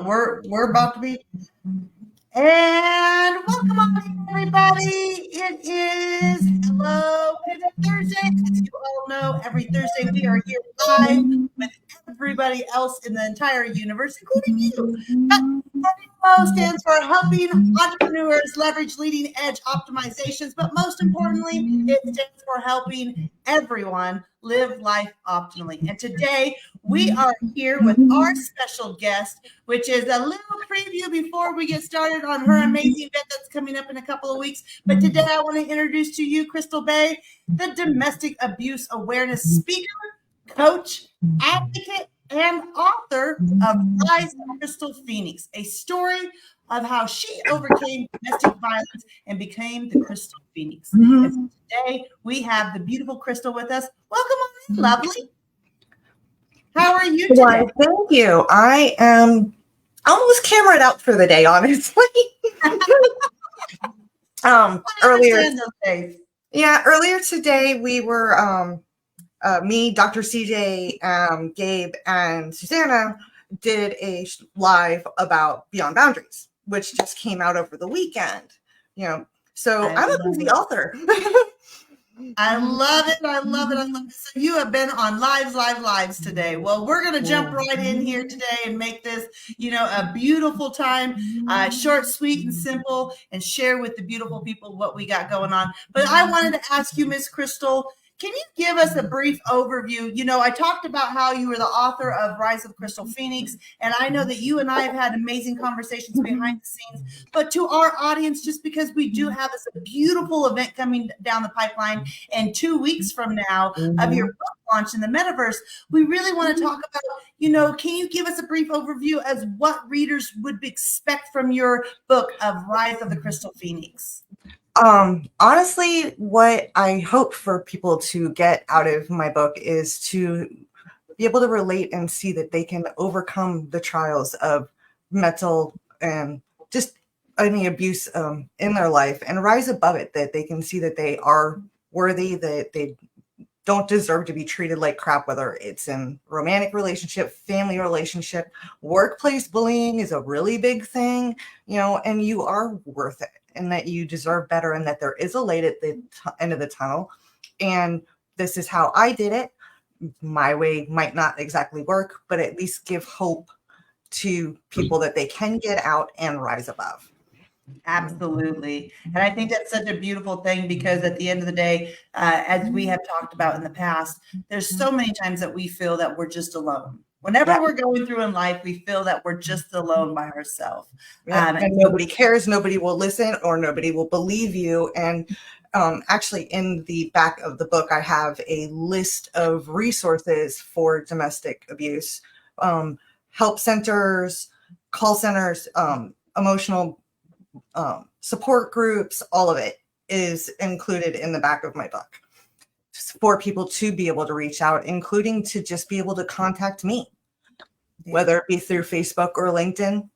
We're about to be. And welcome on, everybody. It is Hello Pivot Thursday. As you all know, every Thursday we are here live with everybody else in the entire universe, including you. HELLO stands for helping entrepreneurs leverage leading edge optimizations, but most importantly, it stands for helping everyone live life optimally. And today we are here with our special guest, which is a little preview before we get started on her amazing event that's coming up in a couple of weeks. But today I want to introduce to you Crystal Behe, the domestic abuse awareness speaker, coach, advocate, and author of Rise of Crystal Phoenix, a story of how she overcame domestic violence and became the Crystal Phoenix. And so today we have the beautiful Crystal with us. Welcome on in, lovely. How are you today? Why, thank you. I am almost cameraed out for the day, honestly. Earlier today we were me, Dr. CJ, Gabe, and Susanna did a live about Beyond Boundaries, which just came out over the weekend. So I'm a busy author. I love it. I love it. I love it. So you have been on lives today. Well, we're going to jump right in here today and make this, a beautiful time, short, sweet, and simple, and share with the beautiful people what we got going on. But I wanted to ask you, Miss Crystal, can you give us a brief overview? I talked about how you were the author of Rise of Crystal Phoenix, and I know that you and I have had amazing conversations behind the scenes. But to our audience, just because we do have this beautiful event coming down the pipeline in 2 weeks from now of your book launch in the Metaverse, we really want to talk about, can you give us a brief overview as what readers would expect from your book of Rise of the Crystal Phoenix? Honestly, what I hope for people to get out of my book is to be able to relate and see that they can overcome the trials of mental and just any abuse in their life and rise above it, that they can see that they are worthy, that they don't deserve to be treated like crap, whether it's in romantic relationship, family relationship, workplace bullying is a really big thing, and you are worth it. And that you deserve better, and that there is a light at the end of the tunnel. And this is how I did it. My way might not exactly work, but at least give hope to people that they can get out and rise above. Absolutely. And I think that's such a beautiful thing, because at the end of the day, as we have talked about in the past, there's so many times that we feel that we're just alone. Whenever we're going through in life, we feel that we're just alone by ourselves. And nobody cares, nobody will listen, or nobody will believe you. And actually, in the back of the book, I have a list of resources for domestic abuse, help centers, call centers, emotional support groups. All of it is included in the back of my book for people to be able to reach out, including to just be able to contact me, whether it be through Facebook or LinkedIn,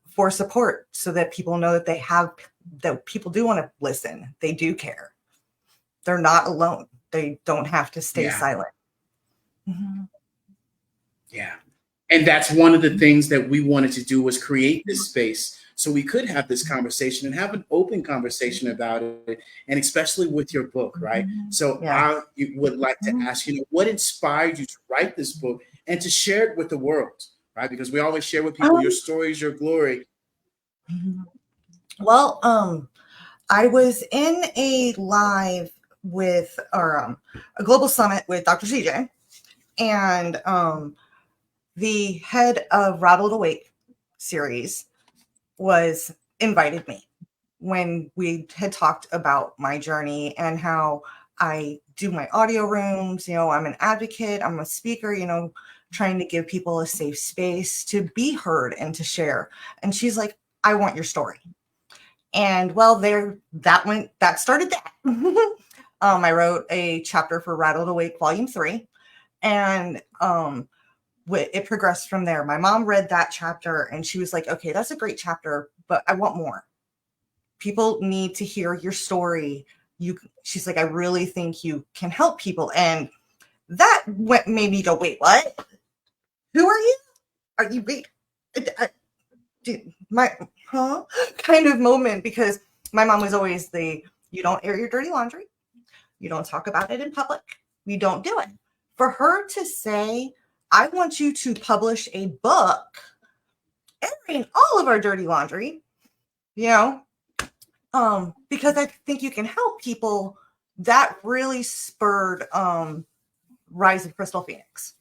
for support, so that people know that people do want to listen. They do care. They're not alone. They don't have to stay silent. Mm-hmm. Yeah. And that's one of the things that we wanted to do, was create this space so we could have this conversation and have an open conversation about it, and especially with your book, right? So I would like to ask, what inspired you to write this book and to share it with the world, right? Because we always share with people your stories, your glory. Well, I was in a live with a global summit with Dr. CJ, and the head of Rattled Awake series invited me when we had talked about my journey and how I do my audio rooms. I'm an advocate, I'm a speaker, trying to give people a safe space to be heard and to share. And she's like, I want your story. And well, that started that. I wrote a chapter for Rattled Awake Volume 3, and it progressed from there. My mom read that chapter and she was like, okay, that's a great chapter, but I want more. People need to hear your story. She's like, I really think you can help people. And that made me go, wait, what? Who are you? Wait, my kind of moment, because my mom was always you don't air your dirty laundry, you don't talk about it in public, you don't do it. For her to say, I want you to publish a book airing all of our dirty laundry, because I think you can help people, that really spurred Rise of Crystal Phoenix.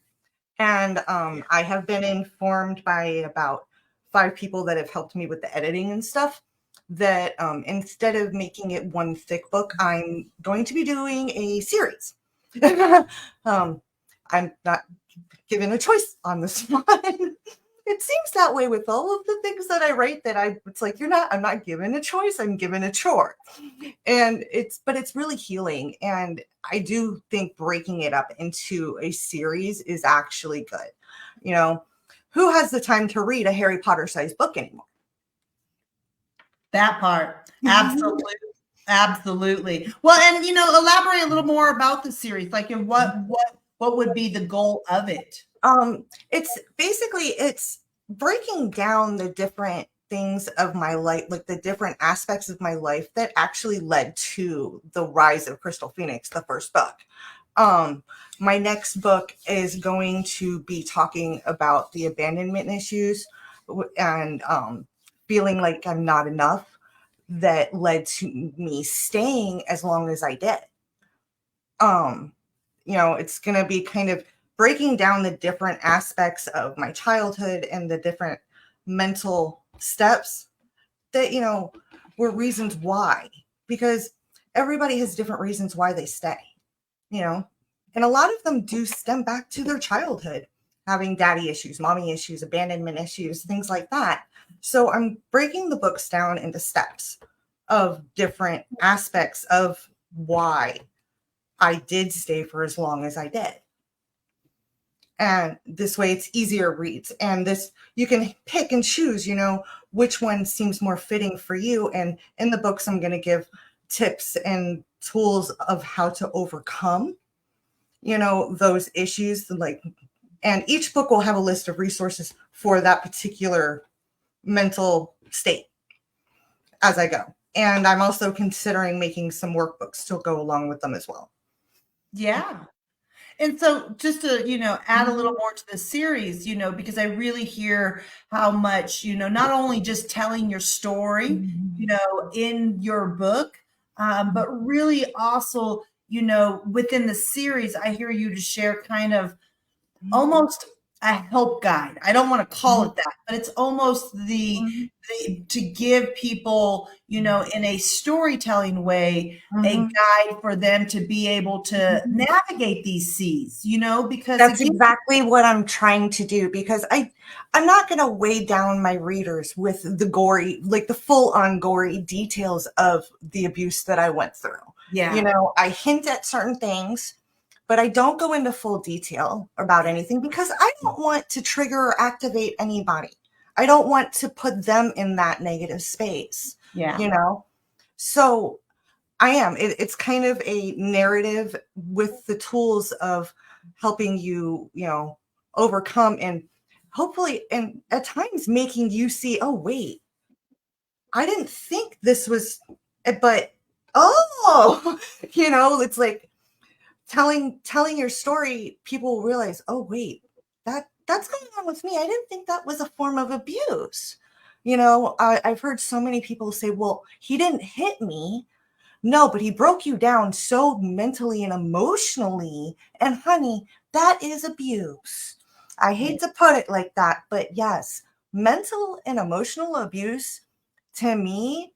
And I have been informed by about 5 people that have helped me with the editing and stuff that instead of making it one thick book, I'm going to be doing a series. I'm not given a choice on this one. It seems that way with all of the things that I write, that it's like, I'm not given a choice, I'm given a chore. And but it's really healing. And I do think breaking it up into a series is actually good. Who has the time to read a Harry Potter sized book anymore? That part. Absolutely. Absolutely. Well, and elaborate a little more about the series. Like, what would be the goal of it? It's breaking down the different things of my life, like the different aspects of my life that actually led to the Rise of Crystal Phoenix, the first book. My next book is going to be talking about the abandonment issues and feeling like I'm not enough, that led to me staying as long as I did. It's going to be kind of breaking down the different aspects of my childhood and the different mental steps that, were reasons why, because everybody has different reasons why they stay, and a lot of them do stem back to their childhood, having daddy issues, mommy issues, abandonment issues, things like that. So I'm breaking the books down into steps of different aspects of why I did stay for as long as I did. And this way it's easier reads. And this, you can pick and choose, which one seems more fitting for you. And in the books, I'm going to give tips and tools of how to overcome, those issues. And each book will have a list of resources for that particular mental state as I go. And I'm also considering making some workbooks to go along with them as well. Yeah. And so just to, add a little more to the series, because I really hear how much, not only just telling your story, in your book, but really also, within the series, I hear you to share kind of almost a help guide. I don't want to call it that, but it's almost the to give people, in a storytelling way, a guide for them to be able to navigate these seas, because that's exactly what I'm trying to do, because I'm not going to weigh down my readers with the gory, like the full on gory details of the abuse that I went through. Yeah. I hint at certain things, but I don't go into full detail about anything, because I don't want to trigger or activate anybody. I don't want to put them in that negative space. Yeah. So it's kind of a narrative with the tools of helping you, overcome, and hopefully, and at times making you see, oh, wait, I didn't think this was, but, it's like, telling your story, people realize, oh wait, that's going on with me. I didn't think that was a form of abuse. I've heard so many people say, well, he didn't hit me. No, but he broke you down so mentally and emotionally. And honey, that is abuse. I hate to put it like that, but yes, mental and emotional abuse to me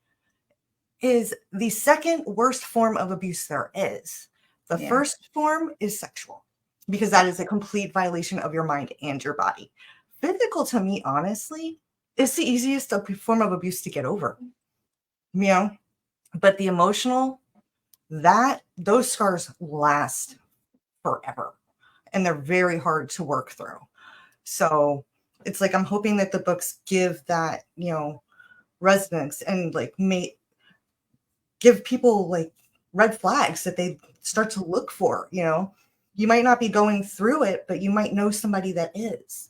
is the second worst form of abuse there is. The first form is sexual, because that is a complete violation of your mind and your body. Physical, to me, honestly, is the easiest form of abuse to get over. But the emotional, those scars last forever, and they're very hard to work through. So it's like, I'm hoping that the books give that, resonance, and give people red flags that they start to look for. You might not be going through it, but you might know somebody that is.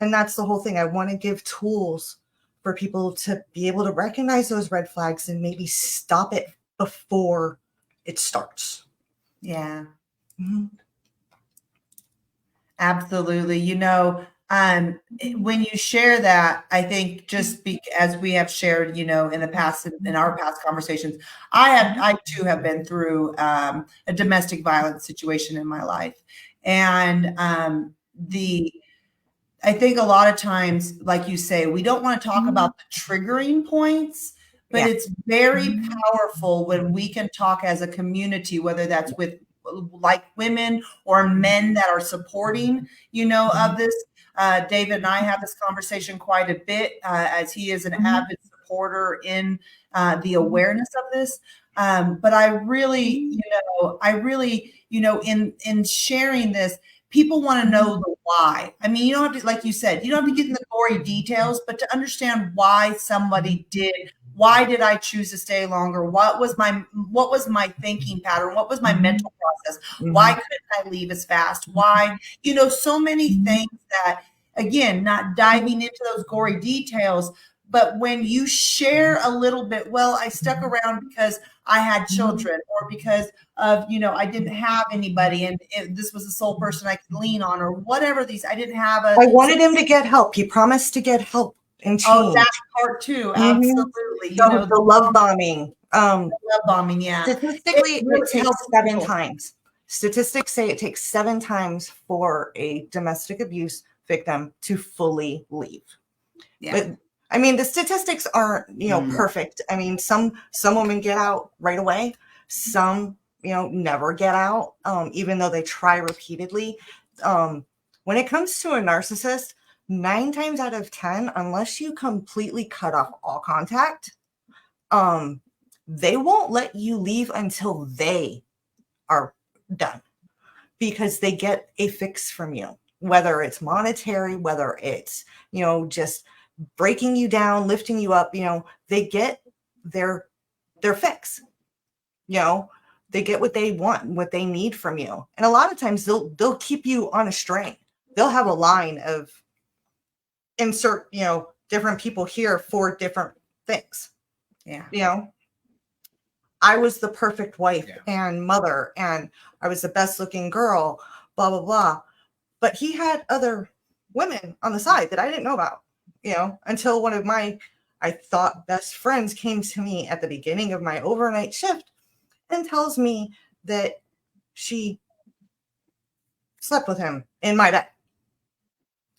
And that's the whole thing. I want to give tools for people to be able to recognize those red flags and maybe stop it before it starts. Yeah. Mm-hmm. Absolutely. When you share that, I think as we have shared, in the past, in our past conversations, I too have been through a domestic violence situation in my life. And I think a lot of times, like you say, we don't want to talk about the triggering points, but it's very powerful when we can talk as a community, whether that's with like women or men that are supporting, of this. David and I have this conversation quite a bit as he is an avid supporter in the awareness of this. But I really, in sharing this, people want to know the why. I mean, you don't have to, like you said, you don't have to get in the gory details, but to understand why somebody did. Why did I choose to stay longer? What was my thinking pattern? What was my mental process? Why couldn't I leave as fast? Why, so many things that, again, not diving into those gory details, but when you share a little bit, well, I stuck around because I had children, or because of, I didn't have anybody, and this was the sole person I could lean on, or whatever I didn't have I wanted him to get help. He promised to get help and change. Oh, that part too. Absolutely. The love bombing. Love bombing, yeah. Statistically, it takes 7 times. Statistics say it takes 7 times for a domestic abuse victim to fully leave. Yeah. But I mean, the statistics aren't, perfect. I mean, some women get out right away. Some, never get out, even though they try repeatedly. When it comes to a narcissist, 9 times out of 10, unless you completely cut off all contact, they won't let you leave until they are done, because they get a fix from you, whether it's monetary, whether it's, just breaking you down, lifting you up, they get their fix. They get what they want, what they need from you. And a lot of times they'll keep you on a string. They'll have a line of insert, different people here for different things. Yeah. I was the perfect wife and mother, and I was the best looking girl, blah, blah, blah. But he had other women on the side that I didn't know about, until one of my, I thought, best friends came to me at the beginning of my overnight shift and tells me that she slept with him in my bed.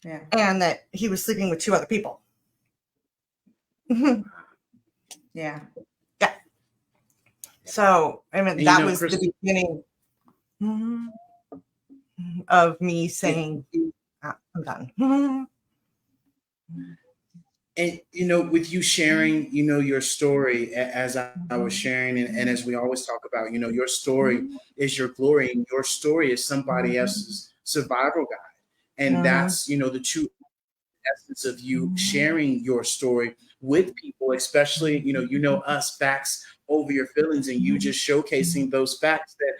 Yeah. And that he was sleeping with 2 other people. Yeah. Yeah. So, I mean, that was Crystal, the beginning of me saying, I'm done. And, with you sharing, your story, as I was sharing, and as we always talk about, your story is your glory, and your story is somebody else's survival guide. And that's, the true essence of you sharing your story with people, especially, us, facts over your feelings, and you just showcasing those facts that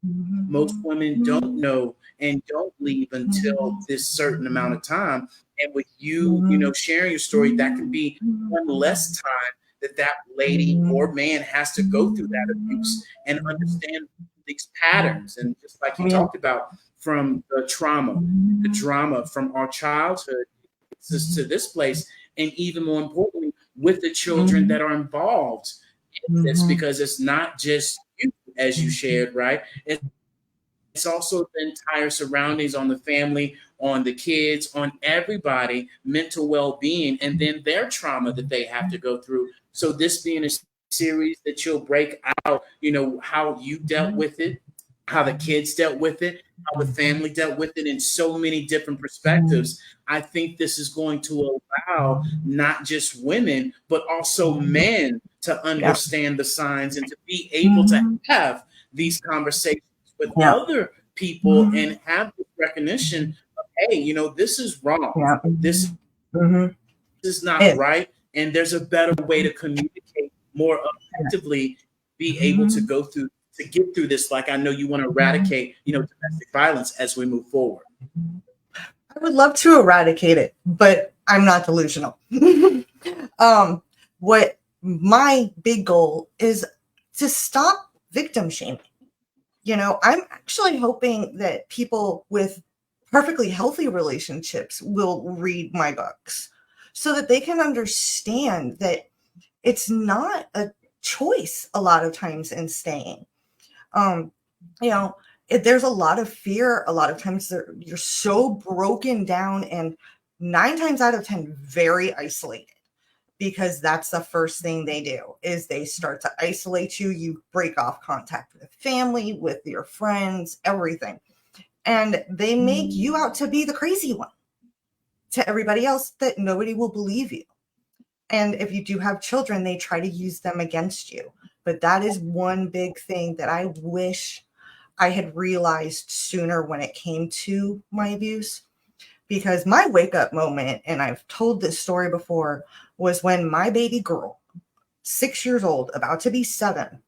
most women don't know and don't leave until this certain amount of time. And with you, sharing your story, that could be one less time that lady or man has to go through that abuse and understand these patterns. And just like you talked about, from the drama from our childhood to this place, and even more importantly, with the children that are involved in this, because it's not just you, as you shared, right? It's also the entire surroundings, on the family, on the kids, on everybody, mental well-being, and then their trauma that they have to go through. So this being a series that you'll break out, how you dealt with it, how the kids dealt with it, how the family dealt with it in so many different perspectives. I think this is going to allow not just women, but also men to understand the signs and to be able to have these conversations with other people and have this recognition of, hey, this is wrong. This is not right. And there's a better way to communicate more effectively, be able to go through, to get through this. Like, I know you want to eradicate, domestic violence as we move forward. I would love to eradicate it, but I'm not delusional. What my big goal is to stop victim shaming. I'm actually hoping that people with perfectly healthy relationships will read my books so that they can understand that it's not a choice a lot of times in staying. Um, you know, there's a lot of fear. A lot of times you're so broken down and 9 times out of 10, very isolated, because that's the first thing they do is they start to isolate you. You break off contact with family, with your friends, everything. And they make you out to be the crazy one to everybody else, that nobody will believe you. And if you do have children, they try to use them against you. But that is one big thing that I wish I had realized sooner when it came to my abuse. Because my wake up moment, and I've told this story before, was when my baby girl, 6 years old, about to be 7,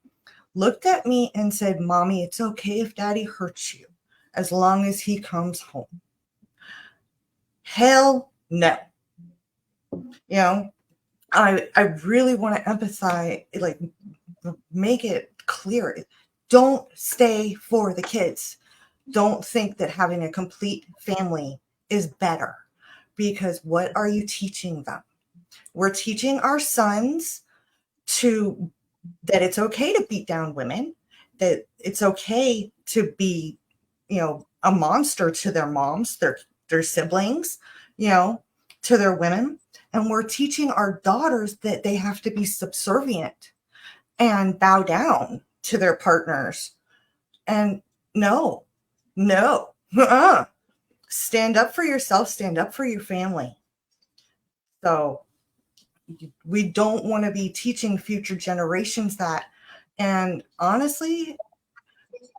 looked at me and said, "Mommy, it's okay if Daddy hurts you as long as he comes home." Hell no. I really want to emphasize, like, make it clear. Don't stay for the kids. Don't think that having a complete family is better, because what are you teaching them? We're teaching our sons that it's okay to beat down women, that it's okay to be, a monster to their moms, their siblings, to their women. And we're teaching our daughters that they have to be subservient and bow down to their partners. And no, stand up for yourself, stand up for your family. So we don't want to be teaching future generations that. And honestly,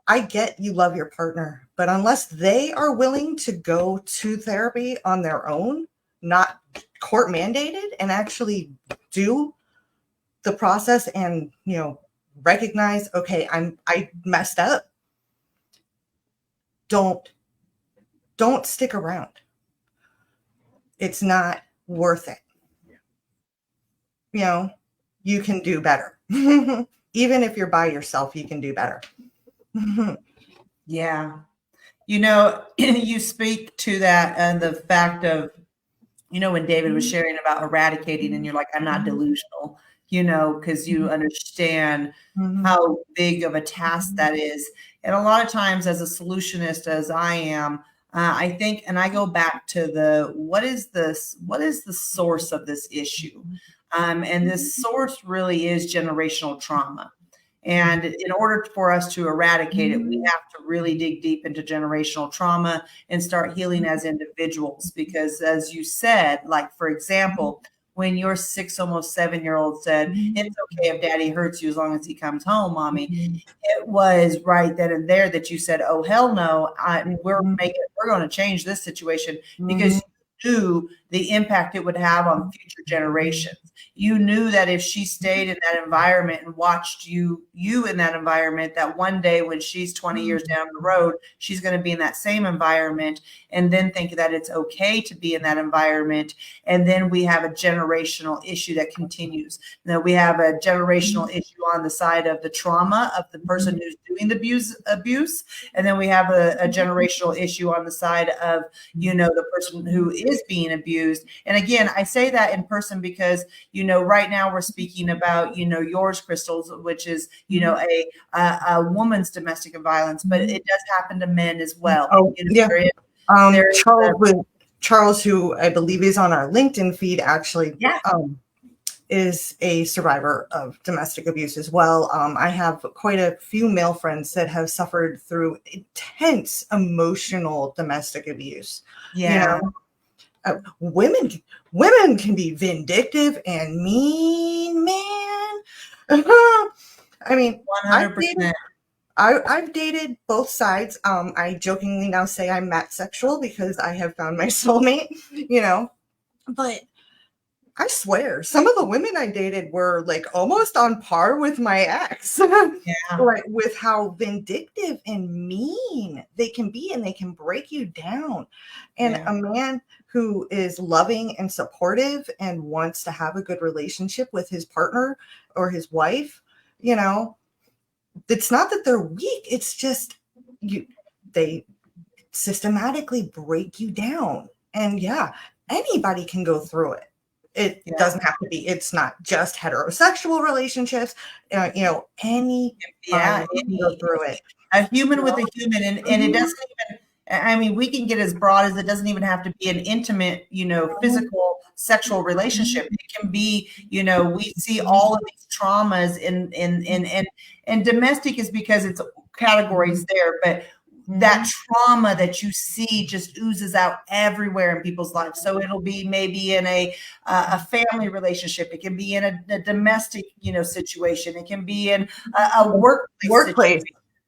I get you love your partner, but unless they are willing to go to therapy on their own, not court mandated, and actually do the process and, recognize, okay, I messed up. Don't stick around. It's not worth it. You can do better. Even if you're by yourself, you can do better. Yeah. You speak to that, and the fact of, when David was sharing about eradicating, and you're like, I'm not delusional, because you understand how big of a task that is. And a lot of times, as a solutionist, as I am, I think, and I go back to what is the source of this issue? And this source really is generational trauma. And in order for us to eradicate it, we have to really dig deep into generational trauma and start healing as individuals. Because as you said, like, for example, when your 6, almost 7-year-old said, "It's okay if Daddy hurts you as long as he comes home, Mommy," it was right then and there that you said, "Oh, hell no, we're going to change this situation," because you knew the impact it would have on future generations. You knew that if she stayed in that environment and watched you in that environment, that one day when she's 20 years down the road, she's going to be in that same environment, and then think that it's okay to be in that environment. And then we have a generational issue that continues. Now we have a generational issue on the side of the trauma of the person who's doing the abuse. And then we have a generational issue on the side of, the person who is being abused. And again, I say that in person because, right now we're speaking about, yours, Crystals, which is, a woman's domestic violence, but it does happen to men as well. Oh, yeah. Charles, who I believe is on our LinkedIn feed, actually, is a survivor of domestic abuse as well. I have quite a few male friends that have suffered through intense emotional domestic abuse. Yeah. Women can be vindictive and mean, man. I mean, 100%. I've dated both sides. I jokingly now say I'm matsexual because I have found my soulmate, but I swear, some of the women I dated were like almost on par with my ex. Yeah. Like with how vindictive and mean they can be, and they can break you down. And Yeah. a man who is loving and supportive and wants to have a good relationship with his partner or his wife, you know, it's not that they're weak, it's just they systematically break you down. And yeah, anybody can go through it. It Yeah. doesn't have to be, it's not just heterosexual relationships, you know, any Yeah. can go through it. A human with a human, and it doesn't even, I mean, we can get as broad as it doesn't even have to be an intimate, you know, physical sexual relationship. It can be, you know, we see all of these traumas and domestic is because it's categories there, but that trauma that you see just oozes out everywhere in people's lives. So it'll be maybe in a family relationship. It can be in a domestic, you know, situation. It can be in a Workplace.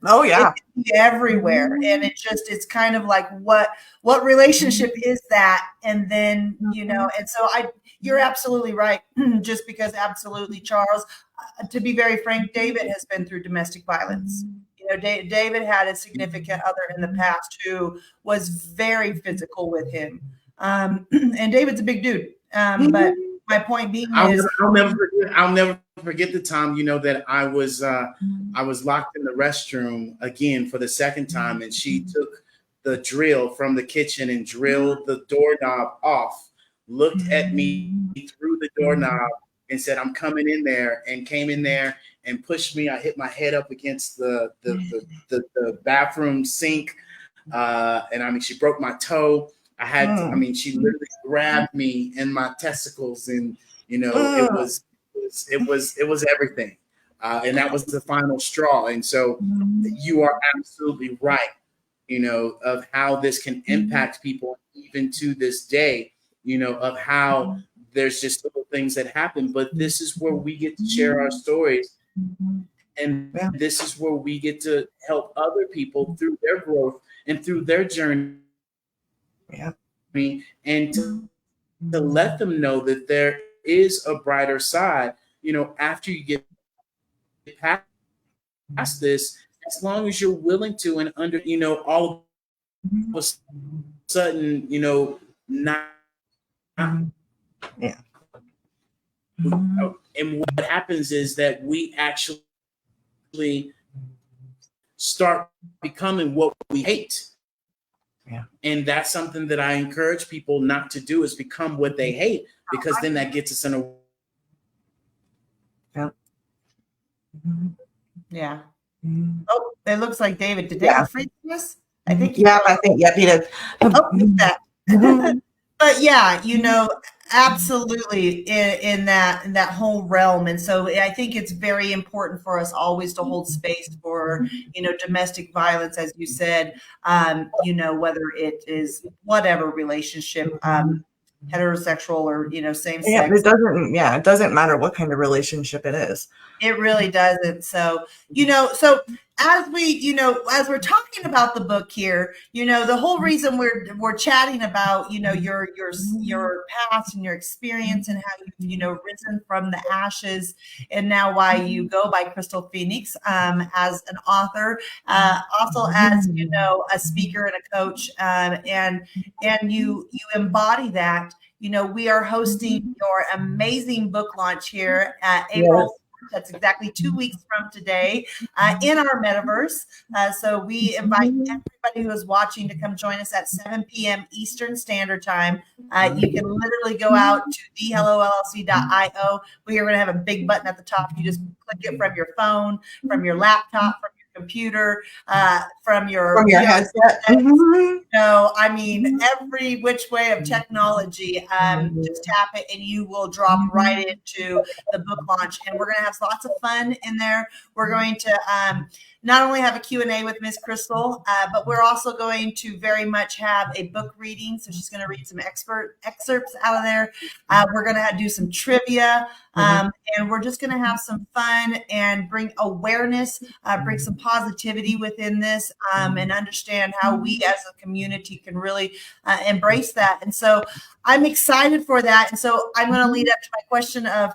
Oh yeah. It can be everywhere. And it's kind of like what relationship is that? And then, you know, and so you're absolutely right. Just because absolutely, Charles, to be very frank, David has been through domestic violence. You know, David had a significant other in the past who was very physical with him. And David's a big dude. But my point being is, I'll never forget the time, you know, that I was locked in the restroom again for the second time, and she took the drill from the kitchen and drilled the doorknob off, looked at me through the doorknob and said, "I'm coming in there," and came in there and pushed me. I hit my head up against the bathroom sink. And I mean, she broke my toe. She literally grabbed me in my testicles, and you know, it was everything. And that was the final straw. And so you are absolutely right, you know, of how this can impact people even to this day, you know, of how there's just little things that happen. But this is where we get to share our stories. And this is where we get to help other people through their growth and through their journey. Yeah. And to let them know that there is a brighter side, you know, after you get past this, as long as you're willing to, and under, you know, all of a sudden, you know, not. Yeah. And what happens is that we actually start becoming what we hate. Yeah. And that's something that I encourage people not to do, is become what they hate, because then that gets us in a. Yeah. Oh, it looks like David. Did David freeze us? I think. He did. Oh, that. But yeah, you know, absolutely in that whole realm. And so I think it's very important for us always to hold space for, you know, domestic violence, as you said, you know, whether it is whatever relationship, heterosexual or, you know, same sex. It doesn't matter what kind of relationship it is. It really doesn't. So, you know, as we're talking about the book here, you know, the whole reason we're chatting about, you know, your past and your experience and how you've, you know, risen from the ashes, and now why you go by Crystal Phoenix as an author, also as, you know, a speaker and a coach, and you embody that. You know, we are hosting your amazing book launch here at April. That's exactly 2 weeks from today in our Metaverse. So we invite everybody who is watching to come join us at 7 p.m. Eastern Standard Time. You can literally go out to thehellollc.io. We are going to have a big button at the top. You just click it from your phone, from your laptop, from your computer, from your headset. No, I mean, every which way of technology, just tap it and you will drop right into the book launch. And we're going to have lots of fun in there. We're going to not only have a Q&A with Miss Crystal, but we're also going to very much have a book reading. So she's going to read some excerpts out of there. We're going to do some trivia, and we're just going to have some fun and bring awareness, bring some positivity within this, and understand how we as a community can really embrace that. And so I'm excited for that. And so I'm going to lead up to my question of,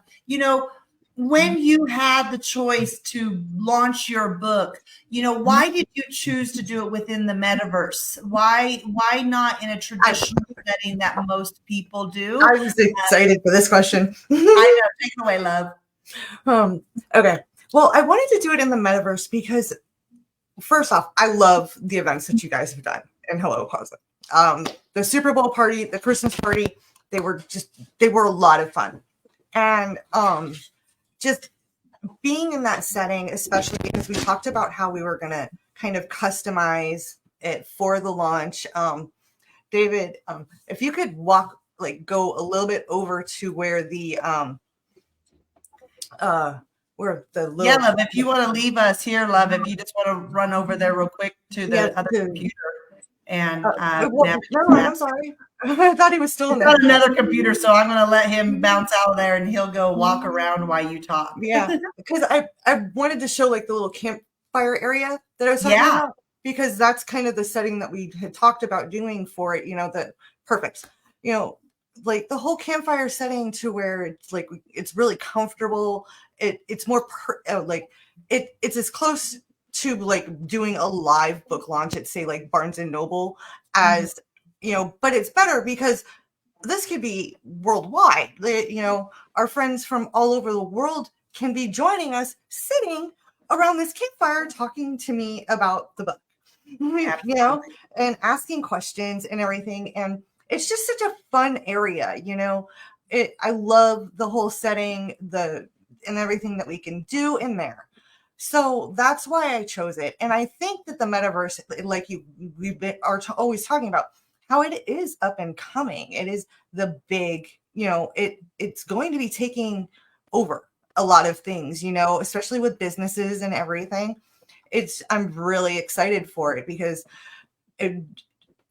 when you had the choice to launch your book, why did you choose to do it within the metaverse? Why not in a traditional setting that most people do? I was excited for this question. I know. Take it away, love. Okay. Well, I wanted to do it in the metaverse because, first off, I love the events that you guys have done in Hello Plaza. The Super Bowl party, the Christmas party, they were a lot of fun. And just being in that setting, especially because we talked about how we were going to kind of customize it for the launch. David, if you could go a little bit over to where the love, if you want to leave us here, love, if you just want to run over there real quick to the other computer and I'm sorry. I thought he was still in there. Got another computer, so I'm going to let him bounce out of there and he'll go walk around while you talk. Yeah, because I wanted to show the little campfire area that I was talking about, because that's kind of the setting that we had talked about doing for it. Perfect. The whole campfire setting to where it's it's really comfortable. It's more it's as close to doing a live book launch at say Barnes and Noble as but it's better because this could be worldwide. Our friends from all over the world can be joining us sitting around this campfire talking to me about the book, and asking questions and everything. And it's just such a fun area. I love the whole setting, and everything that we can do in there. So that's why I chose it. And I think that the metaverse, always talking about how it is up and coming. It is the big, it's going to be taking over a lot of things, especially with businesses and everything. I'm really excited for it because I'm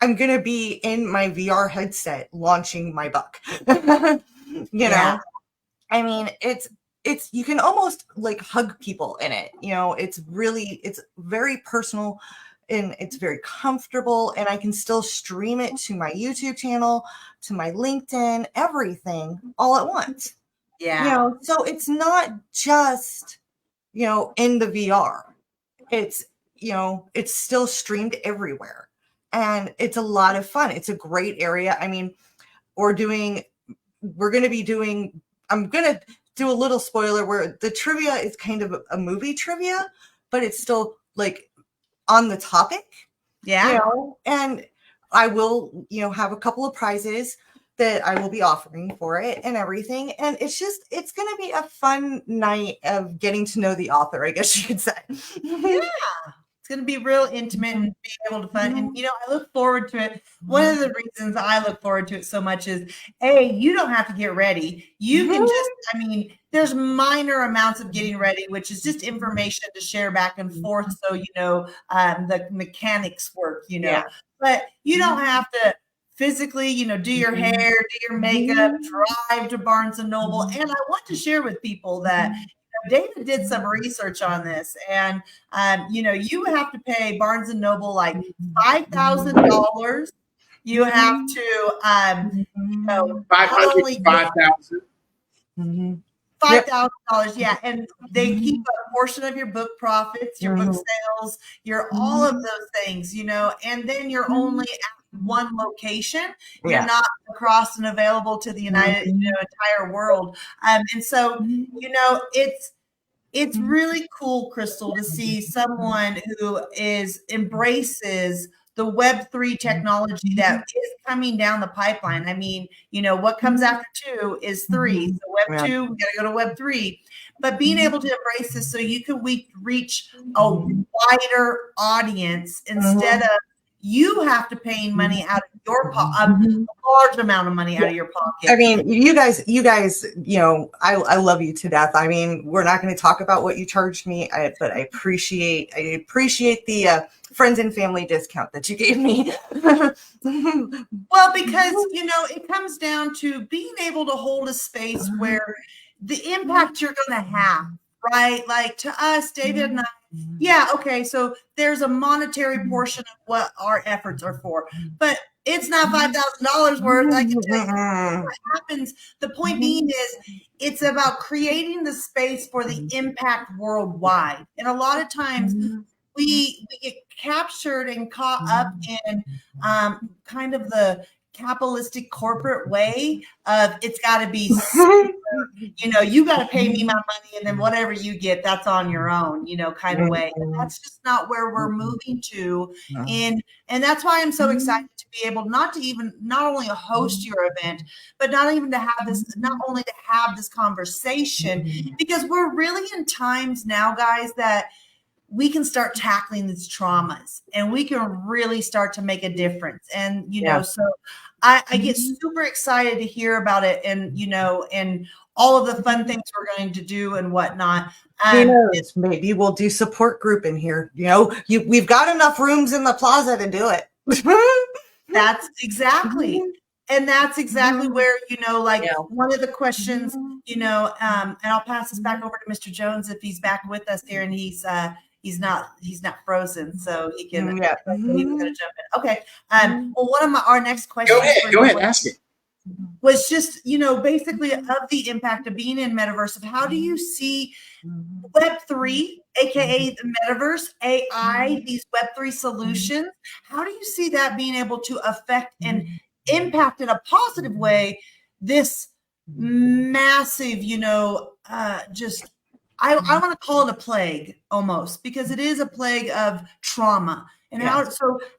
going to be in my VR headset launching my book. know, I mean, it's you can almost hug people in it. It's very personal and it's very comfortable, and I can still stream it to my YouTube channel, to my LinkedIn, everything all at once. Yeah. So it's not just, in the VR. It's, it's still streamed everywhere, and it's a lot of fun. It's a great area. I mean, I'm going to do a little spoiler where the trivia is kind of a movie trivia, but it's still on the topic. Yeah. And I will, have a couple of prizes that I will be offering for it and everything. And it's going to be a fun night of getting to know the author, I guess you could say. Yeah. It's going to be real intimate and be able to fun. And, I look forward to it. One of the reasons I look forward to it so much is, you don't have to get ready. You can just, there's minor amounts of getting ready, which is just information to share back and forth. So, the mechanics work, but you don't have to physically, do your hair, do your makeup, drive to Barnes and Noble. And I want to share with people that David did some research on this, and you have to pay Barnes and Noble $5,000. You have to, $5,000. $5,000, yeah, and they keep a portion of your book profits, your book sales, your all of those things, and then you're only at one location. You're not across and available to the entire world, and so it's really cool, Crystal, to see someone who embraces the Web3 technology that is coming down the pipeline. What comes after 2 is 3. So Web 2, we got to go to Web 3. But being able to embrace this so you can reach a wider audience instead of you have to pay money out of your pocket, a large amount of money out of your pocket. You guys, I love you to death. We're not going to talk about what you charged me, but I appreciate the friends and family discount that you gave me. Well, because, it comes down to being able to hold a space where the impact you're going to have, right? To us, David and I, Yeah, okay, so there's a monetary portion of what our efforts are for, but it's not $5,000 worth. I can tell you what happens. The point being is it's about creating the space for the impact worldwide. And a lot of times we get captured and caught up in kind of the capitalistic corporate way of it's got to be super, you got to pay me my money and then whatever you get, that's on your own, kind of way. And that's just not where we're moving to. And that's why I'm so excited to be able not only host your event, but not only to have this conversation, because we're really in times now, guys, that we can start tackling these traumas and we can really start to make a difference. And, so I get super excited to hear about it and, and all of the fun things we're going to do and whatnot. Who knows? Maybe we'll do support group in here. We've got enough rooms in the plaza to do it. That's exactly. And that's exactly where, one of the questions, and I'll pass this back over to Mr. Jones if he's back with us here and he's not frozen, so he can. Yeah. He was going to jump in. Okay. Well, one of our next questions. Go ahead, ask it. Was just, basically of the impact of being in Metaverse. Of how do you see Web3, aka the Metaverse, AI, these Web3 solutions? How do you see that being able to affect and impact in a positive way this massive, just. I want to call it a plague almost, because it is a plague of trauma. And how do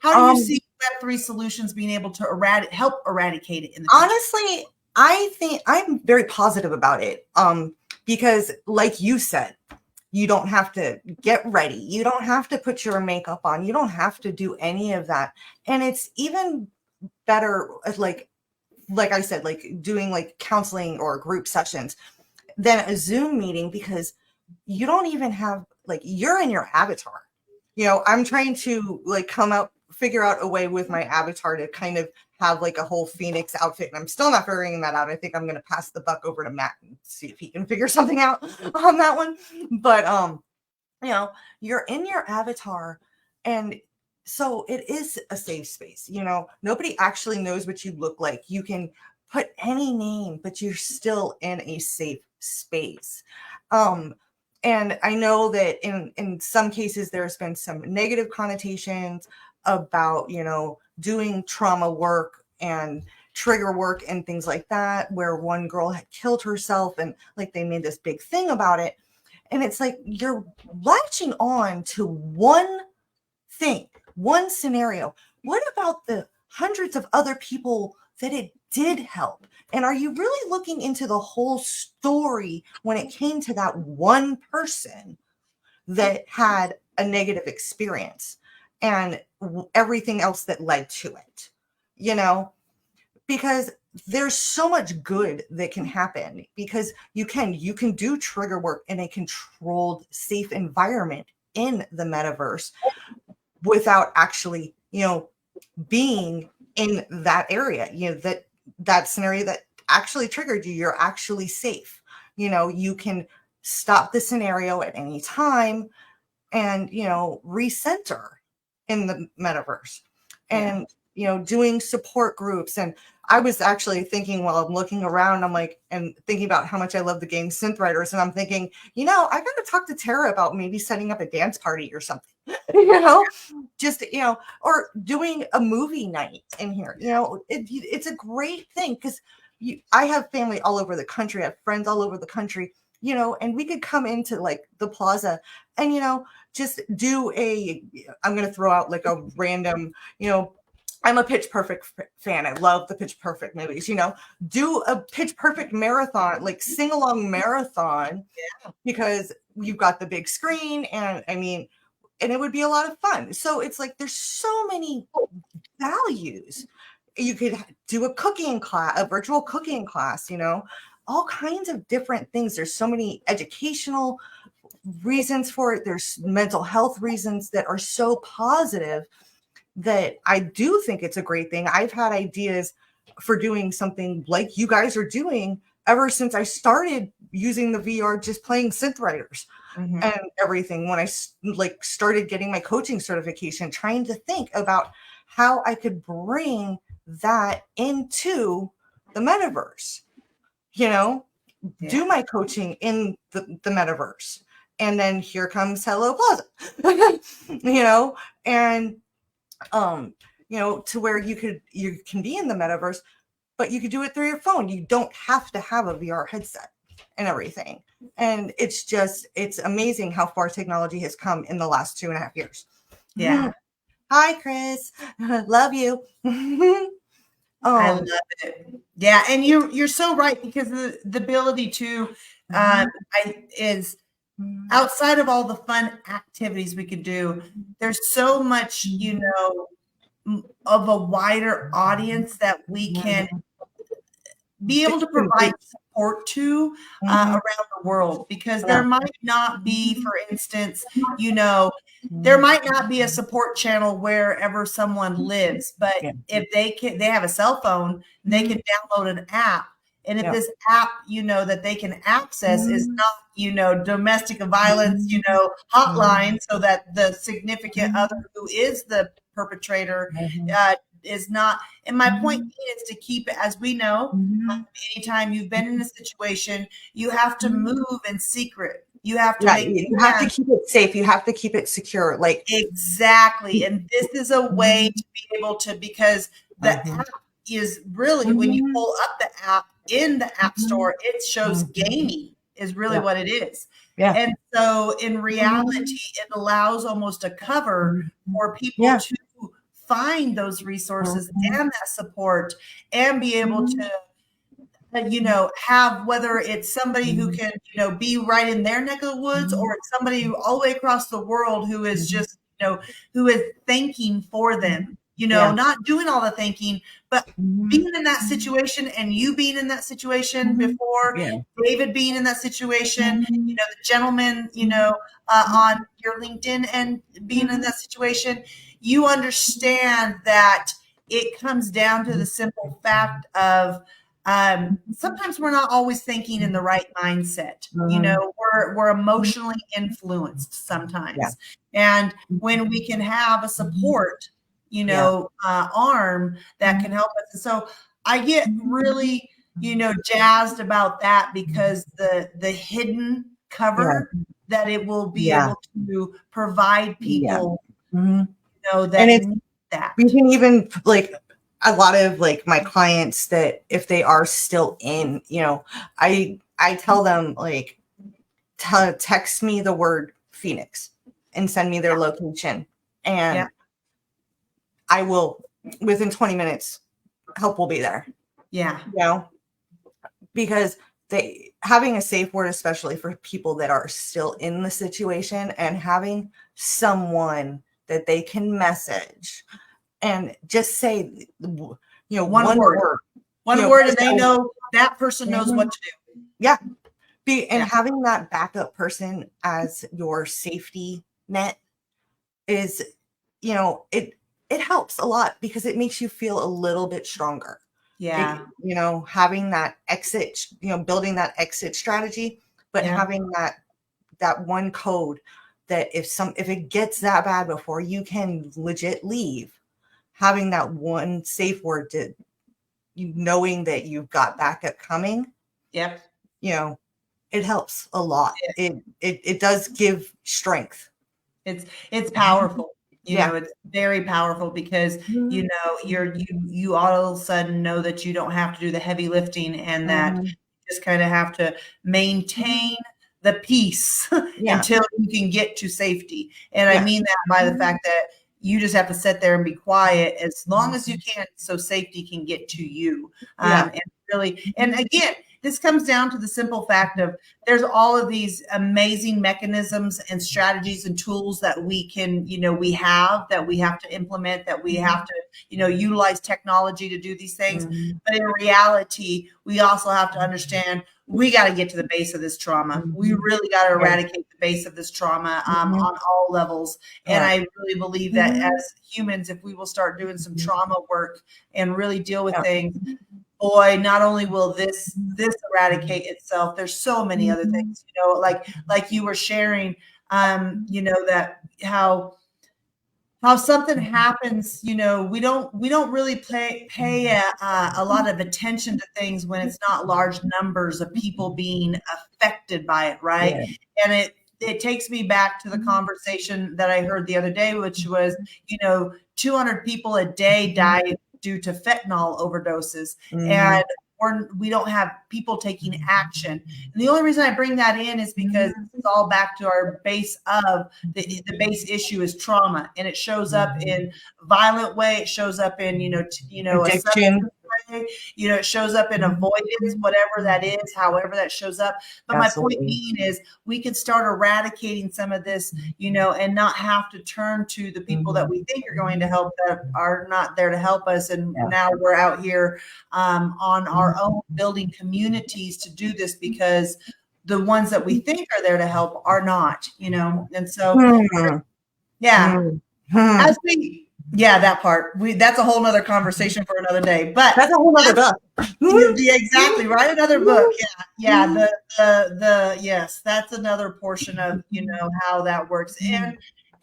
you see Web3 solutions being able to help eradicate it in the future? Honestly, I think I'm very positive about it. Because like you said, you don't have to get ready. You don't have to put your makeup on. You don't have to do any of that. And it's even better, like I said, like doing like counseling or group sessions than a Zoom meeting, because you don't even have, like, you're in your avatar. I'm trying to figure out a way with my avatar to kind of have like a whole Phoenix outfit. And I'm still not figuring that out. I think I'm going to pass the buck over to Matt and see if he can figure something out on that one. But, you're in your avatar, and so it is a safe space. Nobody actually knows what you look like. You can put any name, but you're still in a safe space. And I know that in some cases, there's been some negative connotations about, doing trauma work and trigger work and things like that, where one girl had killed herself and like they made this big thing about it. And it's like, you're latching on to one thing, one scenario. What about the hundreds of other people that it did help? And are you really looking into the whole story when it came to that one person that had a negative experience and everything else that led to it? Because there's so much good that can happen, because you can do trigger work in a controlled, safe environment in the metaverse without actually, being in that area, that scenario that actually triggered you. You're actually safe. You can stop the scenario at any time and, recenter in the metaverse. And, doing support groups. And I was actually thinking while I'm looking around, I'm like, and thinking about how much I love the game Synth Riders. And I'm thinking, I got to talk to Tara about maybe setting up a dance party or something, just, or doing a movie night in here. It's a great thing, because I have family all over the country. I have friends all over the country, and we could come into like the plaza and, just do I'm going to throw out like a random, I'm a Pitch Perfect fan. I love the Pitch Perfect movies, do a Pitch Perfect marathon, like sing along marathon, because you've got the big screen, and and it would be a lot of fun. So it's like, there's so many values. You could do a cooking class, a virtual cooking class, all kinds of different things. There's so many educational reasons for it. There's mental health reasons that are so positive that I do think it's a great thing. I've had ideas for doing something like you guys are doing ever since I started using the VR, just playing Synth Riders. and everything when I like started getting my coaching certification, trying to think about how I could bring that into the metaverse, you know, do my coaching in the metaverse. And then here comes Hello Plaza, you know, and you know, to where you can be in the metaverse, but you could do it through your phone. You don't have to have a VR headset and everything. And it's amazing how far technology has come in the last 2.5 years. Yeah. Hi, Chris. Love you. I love it. Yeah, and you're so right, because the ability to is outside of all the fun activities we could do, there's so much, you know, of a wider audience that we can be able to provide support to around the world, because there might not be, for instance, you know, there might not be a support channel wherever someone lives, but if they have a cell phone, they can download an app. And if this app, you know, that they can access is not, you know, domestic violence, you know, hotline, so that the significant other who is the perpetrator is not. And my point is to keep it, as we know, anytime you've been in a situation, you have to move in secret. You have to you have to keep it safe. You have to keep it secure. Like exactly. And this is a way to be able to, because the app is really, when you pull up the app in the app store, it shows gaming is really what it is. And so in reality, it allows almost a cover for people to find those resources and that support, and be able to, you know, have, whether it's somebody who can, you know, be right in their neck of the woods, or it's somebody all the way across the world who is just, you know, who is thinking for them, you know, not doing all the thinking, but being in that situation, and you being in that situation before, David being in that situation, you know, the gentleman, you know, on your LinkedIn, and being in that situation, you understand that it comes down to the simple fact of, sometimes we're not always thinking in the right mindset. You know, we're emotionally influenced sometimes. And when we can have a support, you know, arm that can help us. And so I get really, you know, jazzed about that, because the hidden cover that it will be able to provide people, you know, that need that. We can even, like, a lot of like my clients, that if they are still in, you know, I tell them, like, text me the word Phoenix and send me their location, and I will, within 20 minutes, help will be there. You know, because having a safe word, especially for people that are still in the situation, and having someone that they can message and just say, you know, one word, and they know that person knows what to do. And having that backup person as your safety net is, you know, it helps a lot, because it makes you feel a little bit stronger. You know, having that exit, you know, building that exit strategy, but having that one code that if it gets that bad before you can legit leave, having that one safe word, to you knowing that you've got backup coming. You know, it helps a lot. It does give strength. It's powerful. You know, it's very powerful, because, you know, you all of a sudden know that you don't have to do the heavy lifting, and that you just kind of have to maintain the peace until you can get to safety. And I mean that by the fact that you just have to sit there and be quiet as long as you can, so safety can get to you. And really, and again, this comes down to the simple fact of, there's all of these amazing mechanisms and strategies and tools that we can, you know, we have to implement, that we have to, you know, utilize technology to do these things. But in reality, we also have to understand, we got to get to the base of this trauma. We really got to eradicate the base of this trauma on all levels. And I really believe that as humans, if we will start doing some trauma work and really deal with things, boy, not only will this eradicate itself, there's so many other things, like you were sharing, that how something happens, we don't really pay a lot of attention to things when it's not large numbers of people being affected by it, right? Yeah. And it takes me back to the conversation that I heard the other day, which was, 200 people a day die due to fentanyl overdoses, and we don't have people taking action. And the only reason I bring that in is because it's all back to our base of the base issue is trauma, and it shows up in violent way. It shows up in Addiction. it shows up in avoidance, whatever that is, however that shows up. But Absolutely. my point being is we can start eradicating some of this, and not have to turn to the people that we think are going to help that are not there to help us. And now we're out here on our own building communities to do this because the ones that we think are there to help are not, and so as we that part that's a whole nother conversation for another day, but That's a whole other book. yeah, exactly, write another book. Yes, that's another portion of how that works.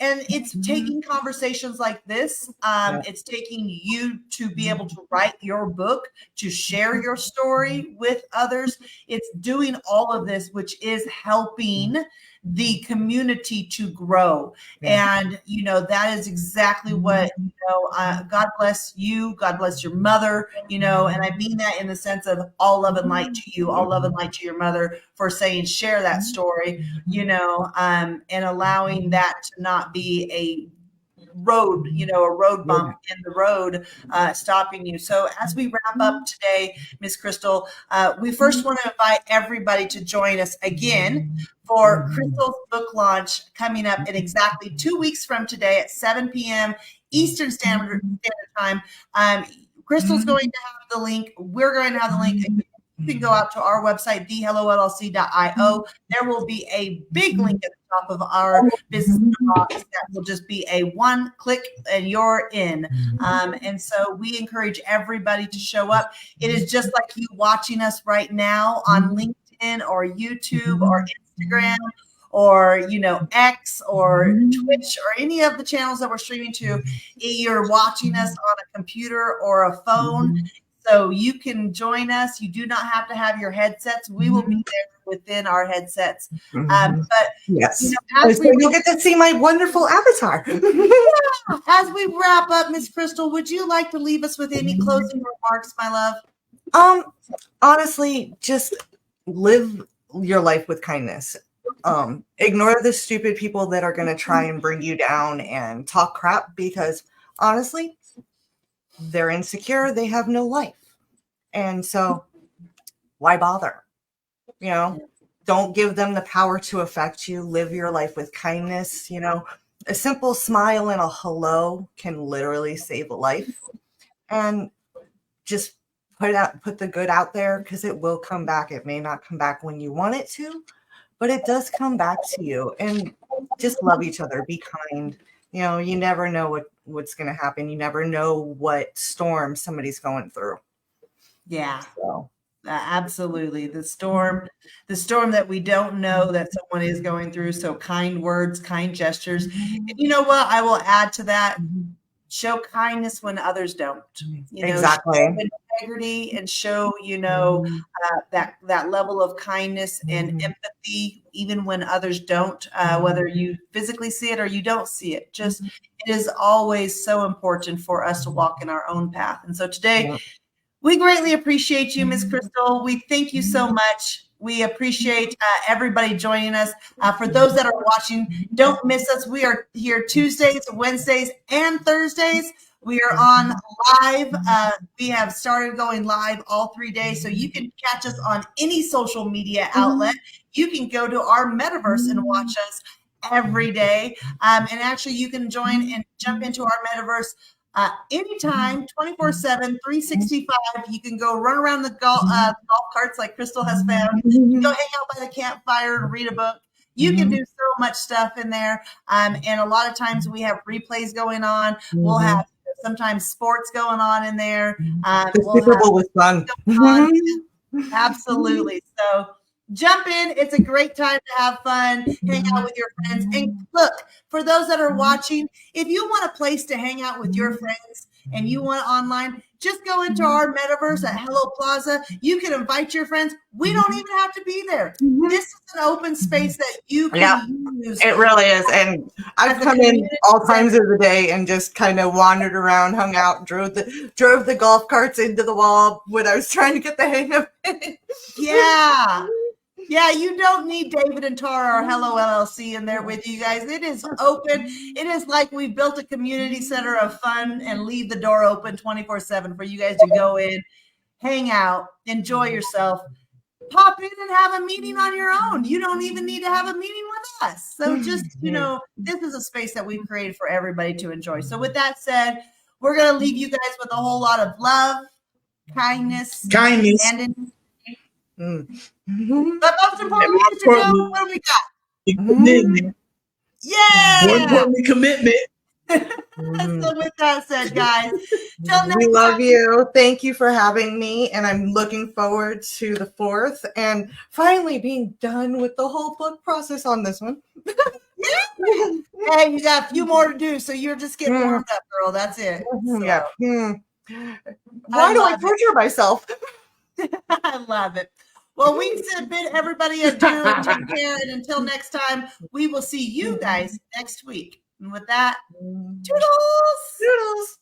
And it's taking conversations like this. It's taking you to be able to write your book, to share your story with others. It's doing all of this, which is helping the community to grow. And, that is exactly what, God bless you. God bless your mother, and I mean that in the sense of all love and light to you, all love and light to your mother for saying, share that story, and allowing that to not be a road, a road bump in the road, stopping you. So as we wrap up today, Miss Crystal, we first want to invite everybody to join us again for Crystal's book launch coming up in exactly 2 weeks from today at 7 p.m. Eastern Standard Time. Crystal's going to have the link. We're going to have the link. You can go out to our website, thehellollc.io. There will be a big link at the top of our business box that will just be a one click and you're in. And so we encourage everybody to show up. It is just like you watching us right now on LinkedIn or YouTube or Instagram or X or Twitch or any of the channels that we're streaming to. You're watching us on a computer or a phone. So you can join us. You do not have to have your headsets. We will be there within our headsets. But yes, you'll get to see my wonderful avatar. As we wrap up, Miss Crystal, would you like to leave us with any closing remarks, my love? Honestly, just live your life with kindness. Ignore the stupid people that are going to try and bring you down and talk crap, because honestly, they're insecure. They have no life. And so why bother? Don't give them the power to affect you. Live your life with kindness. A simple smile and a hello can literally save a life. And just put the good out there, because it will come back. It may not come back when you want it to, but it does come back to you. And just love each other. Be kind. You never know what's going to happen. You never know what storm somebody's going through. Yeah. So. Absolutely. The storm that we don't know that someone is going through. So kind words, kind gestures. And you know what? I will add to that. Show kindness when others don't. Exactly. Show integrity and show, that level of kindness and empathy, even when others don't, whether you physically see it or you don't see it. Just, it is always so important for us to walk in our own path. And so today, we greatly appreciate you, Ms. Crystal. We thank you so much. We appreciate everybody joining us. For those that are watching, don't miss us. We are here Tuesdays, Wednesdays, and Thursdays. We are on live. We have started going live all 3 days, so you can catch us on any social media outlet. You can go to our Metaverse and watch us every day. And actually, you can join and jump into our Metaverse anytime, 24/7, 365. You can go run around the golf carts like Crystal has found. You can go hang out by the campfire and read a book. You can do so much stuff in there. And a lot of times we have replays going on. We'll have sometimes sports going on in there. The We'll Super have Bowl was fun. on. Absolutely. So jump in. It's a great time to have fun, hang out with your friends. And look, for those that are watching, if you want a place to hang out with your friends and you want online, just go into our metaverse at HELLO PLAZA. You can invite your friends. We don't even have to be there. This is an open space that you can use. It really is. And I've come in all times of the day and just kind of wandered around, hung out, drove the golf carts into the wall when I was trying to get the hang of it. Yeah. Yeah, you don't need David and Tara or Hello LLC in there with you guys. It is open. It is like we built a community center of fun and leave the door open 24/7 for you guys to go in, hang out, enjoy yourself, pop in and have a meeting on your own. You don't even need to have a meeting with us. So just, this is a space that we've created for everybody to enjoy. So with that said, we're going to leave you guys with a whole lot of love, kindness. And but most importantly, what do we got? Commitment. Yeah. More importantly, commitment. So with that said, guys, till next We love time. you. Thank you for having me. And I'm looking forward to the 4th and finally being done with the whole book process on this one. Hey, you got a few more to do, so you're just getting warmed up, girl. That's it. So, Yeah. Why do I torture myself? I love it. Well, we bid everybody adieu and take care. And until next time, we will see you guys next week. And with that, toodles! Doodles.